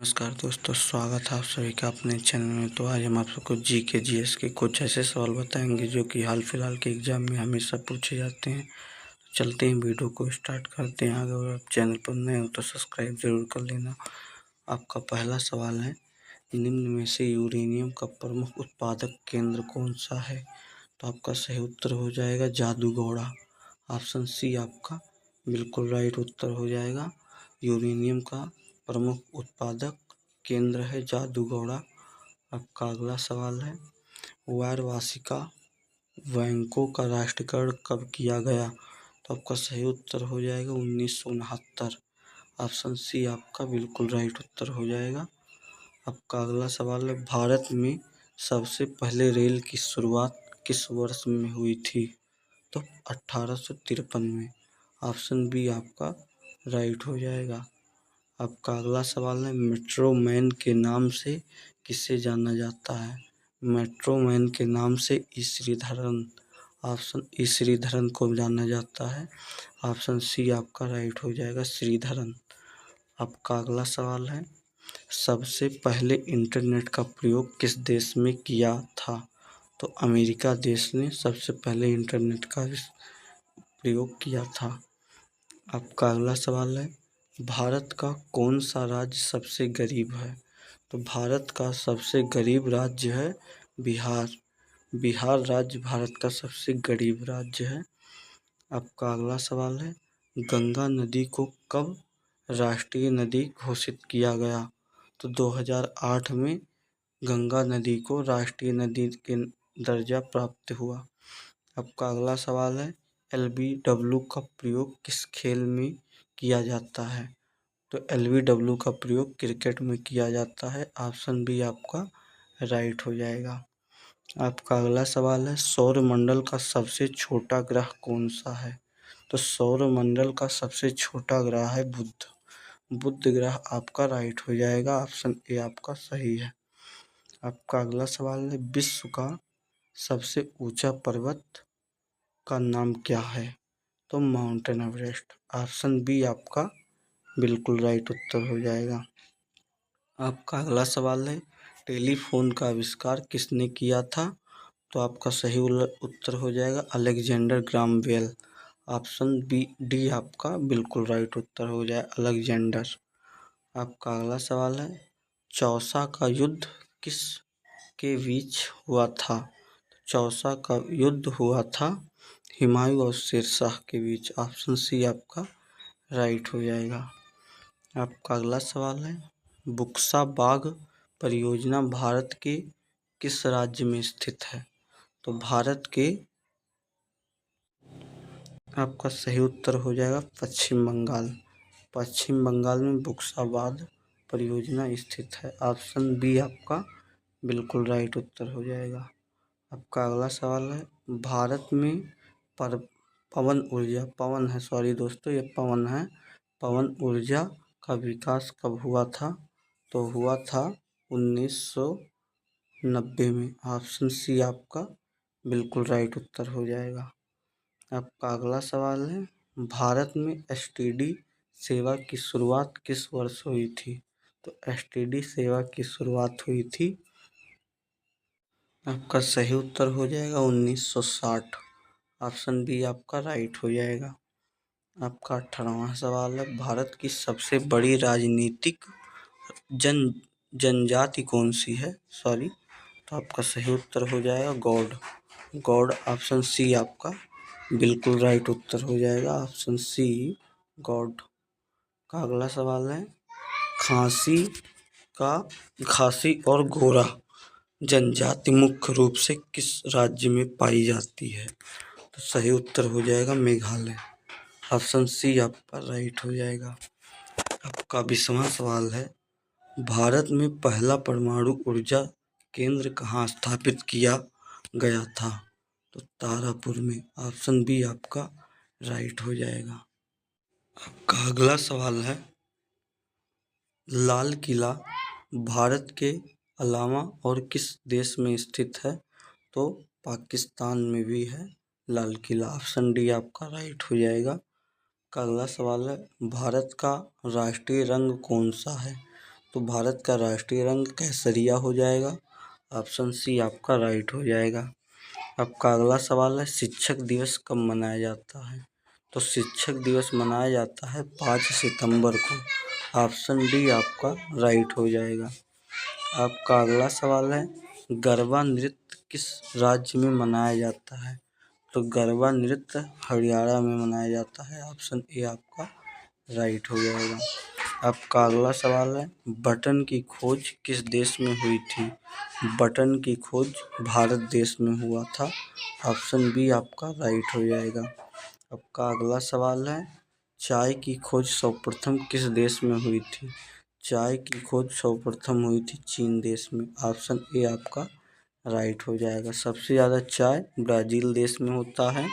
नमस्कार दोस्तों, स्वागत है आप सभी का अपने चैनल में। तो आज हम आप सबको जी के जीएस के कुछ ऐसे सवाल बताएंगे जो कि हाल फिलहाल के एग्जाम में हमेशा पूछे जाते हैं। तो चलते हैं, वीडियो को स्टार्ट करते हैं। अगर आप चैनल पर नए हो तो सब्सक्राइब जरूर कर लेना। आपका पहला सवाल है, निम्न में से यूरेनियम का प्रमुख उत्पादक केंद्र कौन सा है? तो आपका सही उत्तर हो जाएगा जादूगौड़ा। ऑप्शन सी आपका बिल्कुल राइट उत्तर हो जाएगा। यूरेनियम का प्रमुख उत्पादक केंद्र है जादूगौड़ा। आपका अगला सवाल है, वारवासिका बैंकों का राष्ट्रीयकरण कब किया गया? तो आपका सही उत्तर हो जाएगा 1969। ऑप्शन सी आपका बिल्कुल राइट उत्तर हो जाएगा। आपका अगला सवाल है, भारत में सबसे पहले रेल की शुरुआत किस वर्ष में हुई थी? तो 1853 में। ऑप्शन बी आपका राइट हो जाएगा। आपका अगला सवाल है, मेट्रो मैन के नाम से किसे जाना जाता है? मेट्रो मैन के नाम से ई श्रीधरन। ऑप्शन ई श्रीधरन को जाना जाता है। ऑप्शन सी आपका राइट हो जाएगा, श्रीधरन। आपका अगला सवाल है, सबसे पहले इंटरनेट का प्रयोग किस देश में किया था? तो अमेरिका देश ने सबसे पहले इंटरनेट का प्रयोग किया था। आपका अगला सवाल है, भारत का कौन सा राज्य सबसे गरीब है? तो भारत का सबसे गरीब राज्य है बिहार। बिहार राज्य भारत का सबसे गरीब राज्य है। आपका अगला सवाल है, गंगा नदी को कब राष्ट्रीय नदी घोषित किया गया? तो 2008 में गंगा नदी को राष्ट्रीय नदी के दर्जा प्राप्त हुआ। आपका अगला सवाल है, LBW का प्रयोग किस खेल में किया जाता है? तो LBW का प्रयोग क्रिकेट में किया जाता है। ऑप्शन बी आपका राइट हो जाएगा। आपका अगला सवाल है, सौरमंडल का सबसे छोटा ग्रह कौन सा है? तो सौरमंडल का सबसे छोटा ग्रह है बुध। बुध ग्रह आपका राइट हो जाएगा। ऑप्शन ए आपका सही है। आपका अगला सवाल है, विश्व का सबसे ऊंचा पर्वत का नाम क्या है? तो माउंटेन एवरेस्ट। ऑप्शन बी आपका बिल्कुल राइट उत्तर हो जाएगा। आपका अगला सवाल है, टेलीफोन का आविष्कार किसने किया था? तो आपका सही उत्तर हो जाएगा Alexander Graham Bell. Option b d आपका बिल्कुल राइट उत्तर हो जाए अलेक्जेंडर। आपका अगला सवाल है, चौसा का युद्ध किस के बीच हुआ था? चौसा का युद्ध हुआ था हुमायूं और शेरशाह के बीच। ऑप्शन सी आपका राइट हो जाएगा। आपका अगला सवाल है, बुक्सा बाग परियोजना भारत के किस राज्य में स्थित है? तो भारत के आपका सही उत्तर हो जाएगा पश्चिम बंगाल। पश्चिम बंगाल में बुक्सा बाग परियोजना स्थित है। ऑप्शन बी आपका बिल्कुल राइट उत्तर हो जाएगा। आपका अगला सवाल है, भारत में पर पवन ऊर्जा पवन है सॉरी दोस्तों ये पवन है पवन ऊर्जा का विकास कब हुआ था? तो हुआ था 1990 में। ऑप्शन सी आपका बिल्कुल राइट उत्तर हो जाएगा। आपका अगला सवाल है, भारत में एसटीडी सेवा की शुरुआत किस वर्ष हुई थी? तो एसटीडी सेवा की शुरुआत हुई थी, आपका सही उत्तर हो जाएगा 1960। ऑप्शन बी आपका राइट हो जाएगा। आपका 18वां सवाल है, भारत की सबसे बड़ी राजनीतिक जनजाति कौन सी है? सॉरी, तो आपका सही उत्तर हो जाएगा गौड़। गौड़। ऑप्शन सी आपका बिल्कुल राइट उत्तर हो जाएगा। Option c Gaur. का अगला सवाल है, खांसी का खासी और गोरा जनजाति मुख्य रूप से किस राज्य में पाई जाती है? तो सही उत्तर हो जाएगा मेघालय। ऑप्शन सी आपका राइट हो जाएगा। आपका 20वां सवाल है, भारत में पहला परमाणु ऊर्जा केंद्र कहाँ स्थापित किया गया था? तो तारापुर में। ऑप्शन बी आपका राइट हो जाएगा। आपका अगला सवाल है, लाल किला भारत के अलावा और किस देश में स्थित है? तो पाकिस्तान में भी है लाल किला। ऑप्शन डी आपका राइट हो जाएगा। का अगला सवाल है, भारत का राष्ट्रीय रंग कौन सा है? तो भारत का राष्ट्रीय रंग केसरिया हो जाएगा। ऑप्शन सी आपका राइट हो जाएगा। आपका अगला सवाल है, शिक्षक दिवस कब मनाया जाता है? तो शिक्षक दिवस मनाया जाता है 5 सितंबर को। ऑप्शन डी आपका राइट हो जाएगा। आपका अगला सवाल है, गरबा नृत्य किस राज्य में मनाया जाता है? तो गरबा नृत्य हरियाणा में मनाया जाता है। ऑप्शन ए आपका राइट हो जाएगा। आपका अगला सवाल है, बटन की खोज किस देश में हुई थी? बटन की खोज भारत देश में हुआ था। ऑप्शन बी आपका राइट हो जाएगा। आपका अगला सवाल है, चाय की खोज सर्वप्रथम किस देश में हुई थी? चाय की खोज सर्वप्रथम हुई थी चीन देश में। ऑप्शन ए आपका राइट हो जाएगा। सबसे ज़्यादा चाय ब्राज़ील देश में होता है।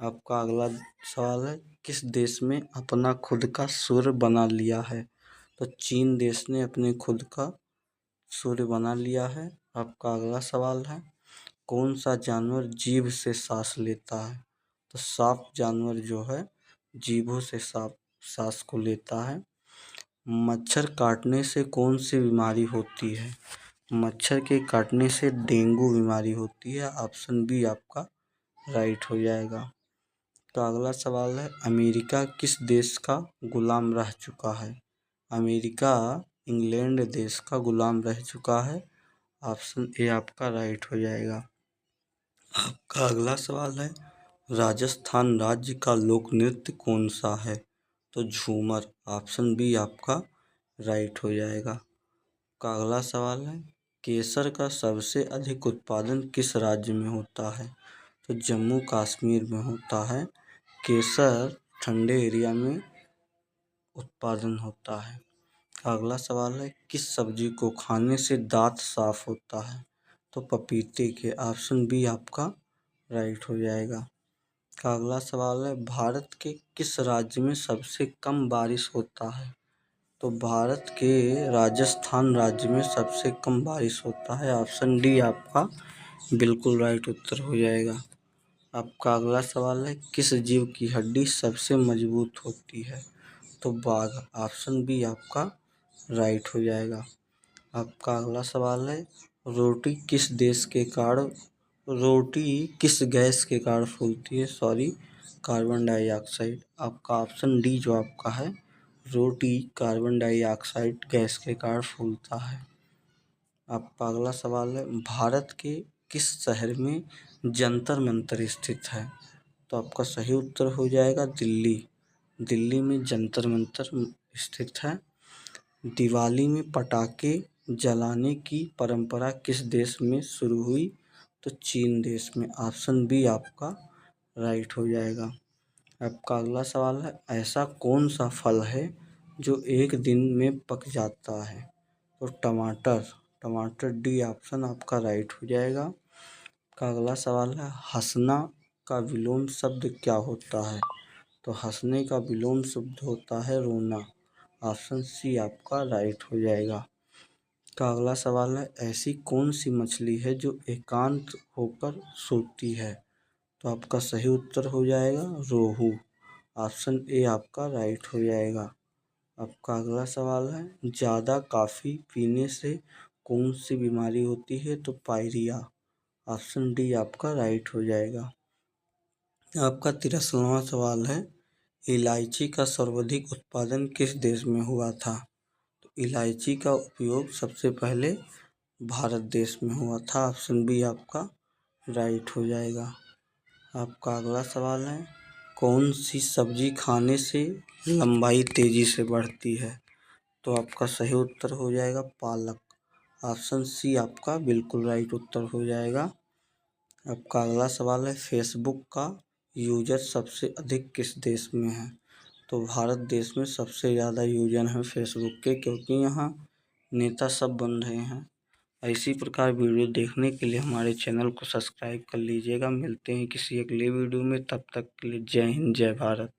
आपका अगला सवाल है, किस देश में अपना खुद का सूर्य बना लिया है? तो चीन देश ने अपने खुद का सूर्य बना लिया है। आपका अगला सवाल है, कौन सा जानवर जीभ से सांस लेता है? तो सांप जानवर जो है जीभों से सांस को लेता है। मच्छर काटने से कौन सी बीमारी होती है? मच्छर के काटने से डेंगू बीमारी होती है। ऑप्शन बी आपका राइट हो जाएगा। तो अगला सवाल है, अमेरिका किस देश का गुलाम रह चुका है? अमेरिका इंग्लैंड देश का गुलाम रह चुका है। ऑप्शन ए आपका राइट हो जाएगा। आपका अगला सवाल है, राजस्थान राज्य का लोक नृत्य कौन सा है? तो झूमर। ऑप्शन बी आपका राइट हो जाएगा। का अगला सवाल है, केसर का सबसे अधिक उत्पादन किस राज्य में होता है? तो जम्मू कश्मीर में होता है। केसर ठंडे एरिया में उत्पादन होता है। अगला सवाल है, किस सब्जी को खाने से दांत साफ होता है? तो पपीते के। ऑप्शन बी आपका राइट हो जाएगा। का अगला सवाल है, भारत के किस राज्य में सबसे कम बारिश होता है? तो भारत के राजस्थान राज्य में सबसे कम बारिश होता है। ऑप्शन डी आपका बिल्कुल राइट उत्तर हो जाएगा। आपका अगला सवाल है, किस जीव की हड्डी सबसे मजबूत होती है? तो बाघ। ऑप्शन बी आपका राइट हो जाएगा। आपका अगला सवाल है, रोटी किस देश के कारण रोटी किस गैस के कारण फूलती है? Sorry, carbon dioxide. आपका ऑप्शन डी जो आपका है, रोटी कार्बन डाइऑक्साइड गैस के कारण फूलता है। आपका अगला सवाल है, भारत के किस शहर में जंतर मंतर स्थित है? तो आपका सही उत्तर हो जाएगा दिल्ली। दिल्ली में जंतर मंतर स्थित है। दिवाली में पटाखे जलाने की परंपरा किस देश में शुरू हुई? तो चीन देश में। ऑप्शन बी आपका राइट हो जाएगा। आपका अगला सवाल है, ऐसा कौन सा फल है जो एक दिन में पक जाता है? तो टमाटर। टमाटर डी ऑप्शन आपका राइट हो जाएगा। का अगला सवाल है, हंसना का विलोम शब्द क्या होता है? तो हंसने का विलोम शब्द होता है रोना। ऑप्शन सी आपका राइट हो जाएगा। का अगला सवाल है, ऐसी कौन सी मछली है जो एकांत होकर सोती है? तो आपका सही उत्तर हो जाएगा रोहू। ऑप्शन ए आपका राइट हो जाएगा। आपका अगला सवाल है, ज़्यादा कॉफ़ी पीने से कौन सी बीमारी होती है? तो पायरिया। ऑप्शन डी आपका राइट हो जाएगा। आपका 53वां सवाल है, इलायची का सर्वाधिक उत्पादन किस देश में हुआ था? तो इलायची का उपयोग सबसे पहले भारत देश में हुआ था। ऑप्शन बी आपका राइट हो जाएगा। आपका अगला सवाल है, कौन सी सब्जी खाने से लंबाई तेजी से बढ़ती है? तो आपका सही उत्तर हो जाएगा पालक। ऑप्शन सी आपका बिल्कुल राइट उत्तर हो जाएगा। आपका अगला सवाल है, फेसबुक का यूजर सबसे अधिक किस देश में है? तो भारत देश में सबसे ज़्यादा यूजर हैं फेसबुक के, क्योंकि यहाँ नेता सब बन रहे हैं। इसी प्रकार वीडियो देखने के लिए हमारे चैनल को सब्सक्राइब कर लीजिएगा। मिलते हैं किसी अगले वीडियो में, तब तक के लिए जय हिंद जय भारत।